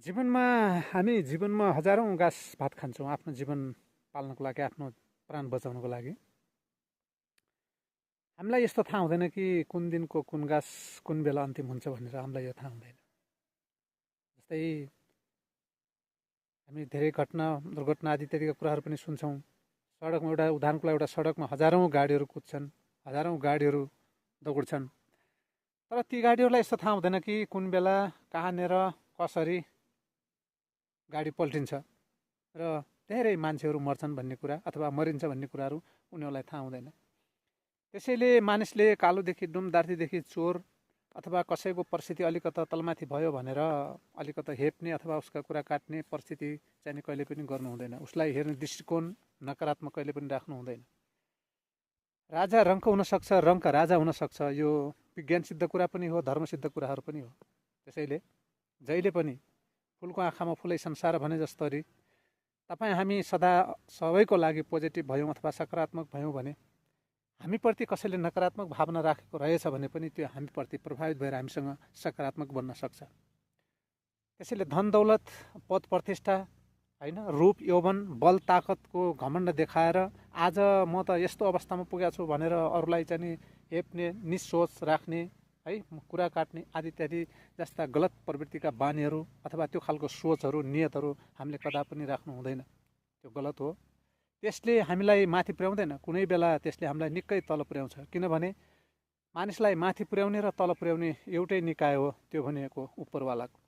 जीवनमा हामी जीवनमा हजारौँ घाँस भात खान्छौँ आफ्नो जीवन पाल्नको लागि, आफ्नो प्राण बचाउनको लागि। हामीलाई यस्तो थाहा हुँदैन कि कुन दिनको कुन घाँस कुन बेला अन्तिम हुन्छ भनेर हामीलाई यो थाहा हुँदैन। जस्तै हामी धेरै घटना दुर्घटना आदि इत्यादिका कुराहरू पनि सुन्छौँ। सडकमा एउटा उदाहरणको लागि, एउटा सडकमा हजारौँ गाडीहरू कुद्छन्, हजारौँ गाडीहरू दौड्छन्, तर ती गाडीहरूलाई यस्तो थाहा हुँदैन कि कुन बेला कहाँनिर कसरी गाडी पल्टिन्छ र धेरै मान्छेहरू मर्छन् भन्ने कुरा अथवा मरिन्छ भन्ने कुराहरू उनीहरूलाई थाहा हुँदैन। त्यसैले मानिसले कालोदेखि डुम, दार्तीदेखि चोर अथवा कसैको परिस्थिति अलिकता तलमाथि भयो भनेर अलिकता हेप्ने अथवा उसका कुरा काट्ने परिस्थिति चाहिँ कहिले पनि गर्नु हुँदैन। उसलाई हेर्ने दृष्टिकोण नकारात्मक कहिले पनि राख्नु हुँदैन। राजा रङ्क हुनसक्छ, रङ्क राजा हुनसक्छ, यो विज्ञान सिद्ध कुरा पनि हो, धर्मसिद्ध कुराहरू पनि हो। त्यसैले जहिले पनि फुलको आँखामा फुलै संसार भने जस्तरी तपाईँ हामी सदा सबैको लागि पोजिटिभ भयौँ अथवा सकारात्मक भयौँ भने, हामीप्रति कसैले नकारात्मक भावना राखेको रहेछ भने पनि त्यो हामीप्रति प्रभावित भएर हामीसँग सकारात्मक बन्न सक्छ। त्यसैले धन दौलत, पद प्रतिष्ठा, होइन, रूप यौवन, बल ताकतको घमण्ड देखाएर आज म त यस्तो अवस्थामा पुगेको छु भनेर अरूलाई चाहिँ हेप्ने, निसोच राख्ने, है, कुरा काट्ने आदि इत्यादि जस्ता गलत प्रवृत्तिका बानीहरू अथवा त्यो खालको सोचहरू, नियतहरू हामीले कदा पनि राख्नु हुँदैन। त्यो गलत हो। त्यसले हामीलाई माथि पुर्याउँदैन, कुनै बेला त्यसले हामीलाई निकै तल पुर्याउँछ। किनभने मानिसलाई माथि पुर्याउने र तल पुर्याउने एउटै निकाय हो, त्यो भनेको उपरवालाको।